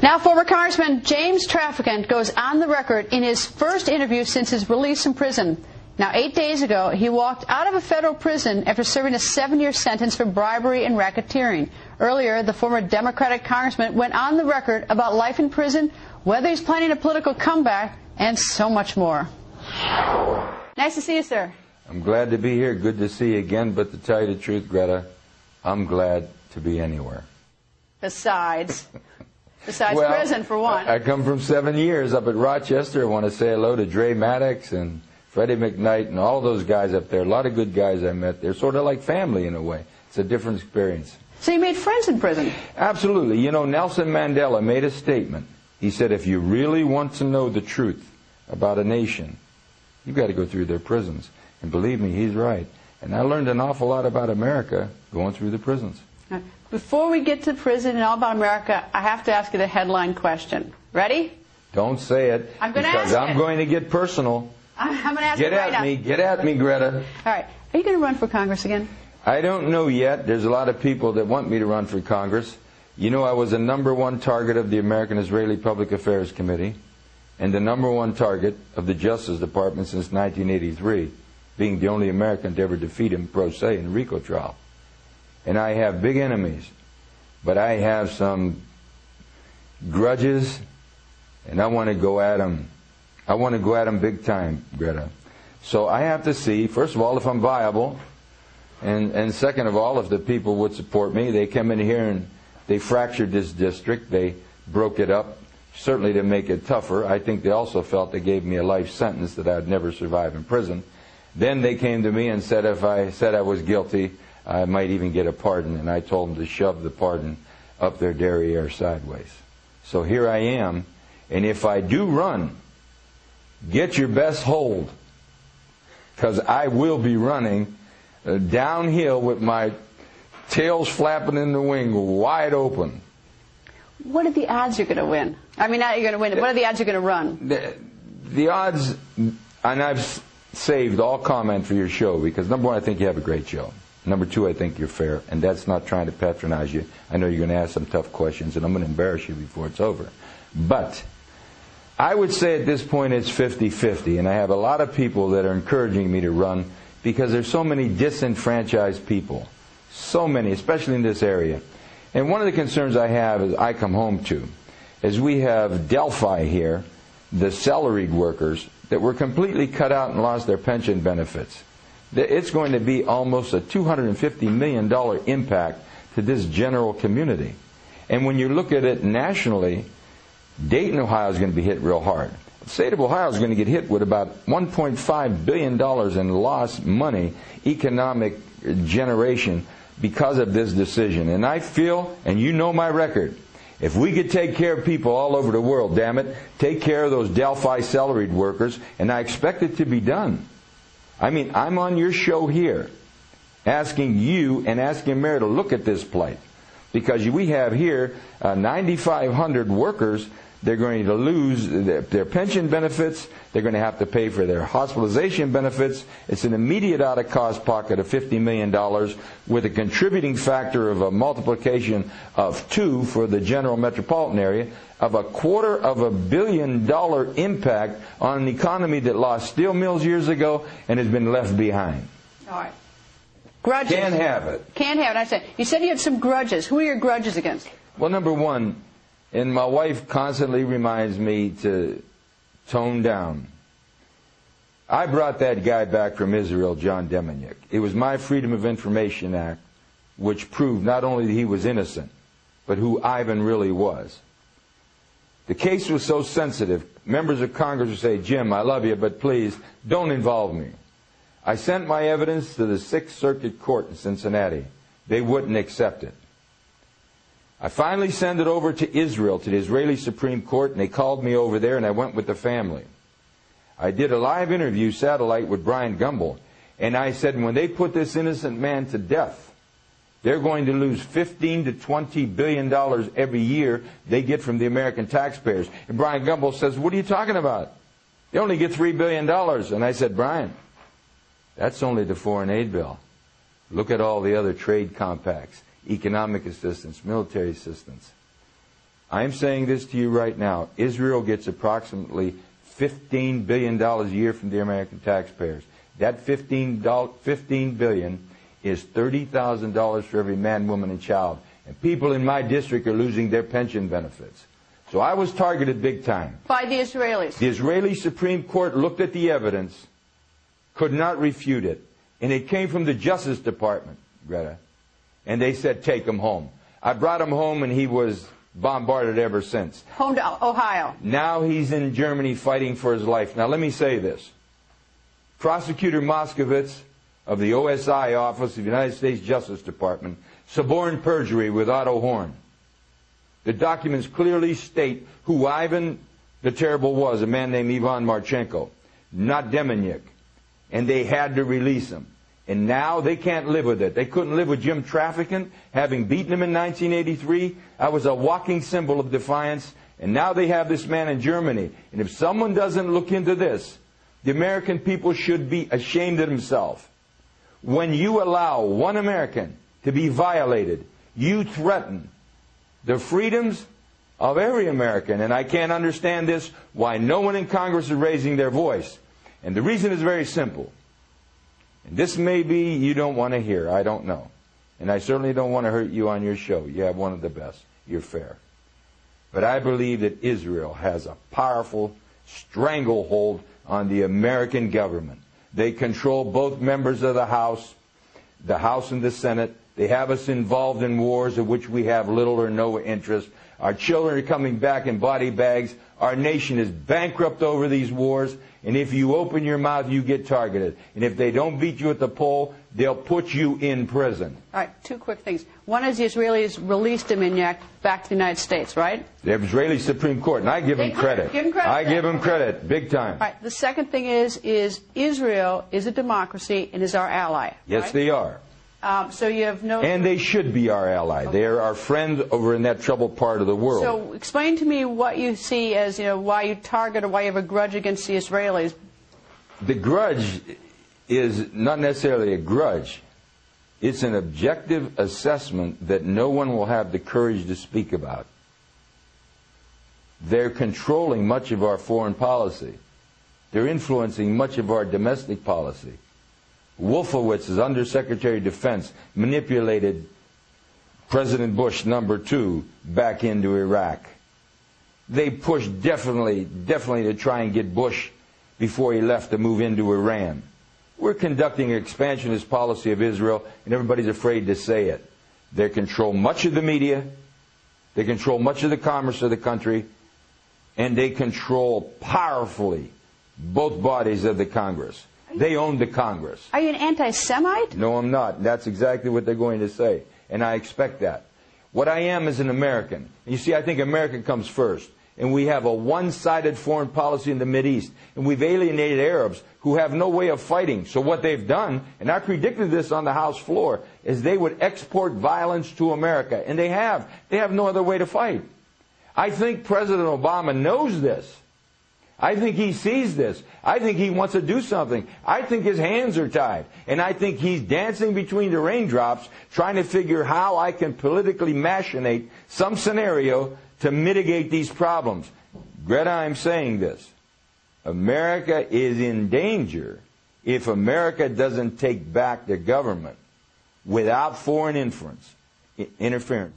Now, former Congressman James Traficant goes on the record in his first interview since his release from prison. Now, 8 days ago, he walked out of a federal prison after serving a 7-year sentence for bribery and racketeering. Earlier, the former Democratic congressman went on the record about life in prison, whether he's planning a political comeback, and so much more. Nice to see you, sir. I'm glad to be here. Good to see you again. But to tell you the truth, Greta, I'm glad to be anywhere. Besides prison, for one. I come from 7 years up at Rochester. I want to say hello to Dre Maddox and Freddie McKnight and all those guys up there. A lot of good guys I met. They're sort of like family in a way. It's a different experience. So you made friends in prison? Absolutely. You know, Nelson Mandela made a statement. He said, if you really want to know the truth about a nation, you've got to go through their prisons. And believe me, he's right. And I learned an awful lot about America going through the prisons. Before we get to prison and all about America, I have to ask you the headline question. Ready? Don't say it. I'm going to ask because I'm going to get personal. I'm going to ask you right now. Get at me, Greta. All right. Are you going to run for Congress again? I don't know yet. There's a lot of people that want me to run for Congress. You know, I was a #1 target of the American-Israeli Public Affairs Committee and the #1 target of the Justice Department since 1983, being the only American to ever defeat him pro se in a RICO trial. And I have big enemies, but I have some grudges, and I want to go at them. I want to go at them big time, Greta. So I have to see, first of all, if I'm viable, and second of all, if the people would support me. They came in here and they fractured this district. They broke it up, certainly to make it tougher. I think they also felt they gave me a life sentence that I'd never survive in prison. Then they came to me and said if I said I was guilty, I might even get a pardon, and I told them to shove the pardon up their derriere sideways. So here I am, and if I do run, get your best hold, because I will be running downhill with my tails flapping in the wind, wide open. What are the odds you're going to win? I mean, not you're going to win. What are the odds you're going to run? The odds, and I've saved all comment for your show, because #1, I think you have a great show. #2, I think you're fair, and that's not trying to patronize you. I know you're going to ask some tough questions, and I'm going to embarrass you before it's over. But I would say at this point it's 50-50, and I have a lot of people that are encouraging me to run because there's so many disenfranchised people, so many, especially in this area. And one of the concerns I have is I come home to is we have Delphi here, the salaried workers, that were completely cut out and lost their pension benefits. It's going to be almost a $250 million impact to this general community. And when you look at it nationally, Dayton, Ohio is going to be hit real hard. The state of Ohio is going to get hit with about $1.5 billion in lost money, economic generation, because of this decision. And I feel, and you know my record, if we could take care of people all over the world, damn it, take care of those Delphi salaried workers, and I expect it to be done. I mean, I'm on your show here asking you and asking Mayor to look at this plight. Because we have here 9,500 workers. They're going to lose their pension benefits. They're going to have to pay for their hospitalization benefits. It's an immediate out-of-cost pocket of $50 million with a contributing factor of a multiplication of 2 for the general metropolitan area of $250 million impact on an economy that lost steel mills years ago and has been left behind. All right. Grudges. Can't have it. Can't have it. I said, you said you had some grudges. Who are your grudges against? Well, #1, and my wife constantly reminds me to tone down. I brought that guy back from Israel, John Deminick. It was my Freedom of Information Act which proved not only that he was innocent, but who Ivan really was. The case was so sensitive, members of Congress would say, Jim, I love you, but please, don't involve me. I sent my evidence to the 6th Circuit Court in Cincinnati. They wouldn't accept it. I finally sent it over to Israel, to the Israeli Supreme Court, and they called me over there, and I went with the family. I did a live interview, satellite, with Brian Gumbel, and I said, when they put this innocent man to death, they're going to lose $15 to $20 billion every year they get from the American taxpayers. And Brian Gumbel says, what are you talking about? They only get $3 billion. And I said, Brian, that's only the foreign aid bill. Look at all the other trade compacts, economic assistance, military assistance. I'm saying this to you right now. Israel gets approximately $15 billion a year from the American taxpayers. That $15 billion is $30,000 for every man, woman, and child. And people in my district are losing their pension benefits. So I was targeted big time. By the Israelis. The Israeli Supreme Court looked at the evidence, could not refute it. And it came from the Justice Department, Greta. And they said, take him home. I brought him home, and he was bombarded ever since. Home to Ohio. Now he's in Germany fighting for his life. Now let me say this. Prosecutor Moskowitz of the OSI Office of the United States Justice Department suborned perjury with Otto Horn. The documents clearly state who Ivan the Terrible was, a man named Ivan Marchenko, not Demeniuk. And they had to release him. And now they can't live with it. They couldn't live with Jim Traficant, having beaten him in 1983. I was a walking symbol of defiance. And now they have this man in Germany. And if someone doesn't look into this, the American people should be ashamed of themselves. When you allow one American to be violated, you threaten the freedoms of every American. And I can't understand this, why no one in Congress is raising their voice. And the reason is very simple. And this may be you don't want to hear. I don't know. And I certainly don't want to hurt you on your show. You have one of the best. You're fair. But I believe that Israel has a powerful stranglehold on the American government. They control both members of the House and the Senate. They have us involved in wars of which we have little or no interest. Our children are coming back in body bags. Our nation is bankrupt over these wars. And if you open your mouth, you get targeted. And if they don't beat you at the poll, they'll put you in prison. All right, two quick things. One is the Israelis released Demeniuk back to the United States, right? The Israeli Supreme Court, and I give them credit. Give them credit. I give them credit, big time. All right, the second thing is Israel is a democracy and is our ally. Yes, right? they are. So you have no... And they should be our ally. Okay. They are our friend over in that troubled part of the world. So explain to me what you see as, why you target or why you have a grudge against the Israelis. The grudge is not necessarily a grudge. It's an objective assessment that no one will have the courage to speak about. They're controlling much of our foreign policy. They're influencing much of our domestic policy. Wolfowitz, as Undersecretary of Defense, manipulated President Bush #2 back into Iraq. They pushed definitely to try and get Bush before he left to move into Iran. We're conducting an expansionist policy of Israel, and everybody's afraid to say it. They control much of the media, they control much of the commerce of the country, and they control powerfully both bodies of the Congress. They own the Congress. Are you an anti-Semite? No, I'm not. That's exactly what they're going to say, and I expect that. What I am is an American. And you see, I think America comes first. And we have a one-sided foreign policy in the Mideast. And we've alienated Arabs who have no way of fighting. So what they've done, and I predicted this on the House floor, is they would export violence to America. And they have. They have no other way to fight. I think President Obama knows this. I think he sees this. I think he wants to do something. I think his hands are tied. And I think he's dancing between the raindrops, trying to figure how I can politically machinate some scenario to mitigate these problems. Greta, I'm saying this. America is in danger if America doesn't take back the government without foreign interference.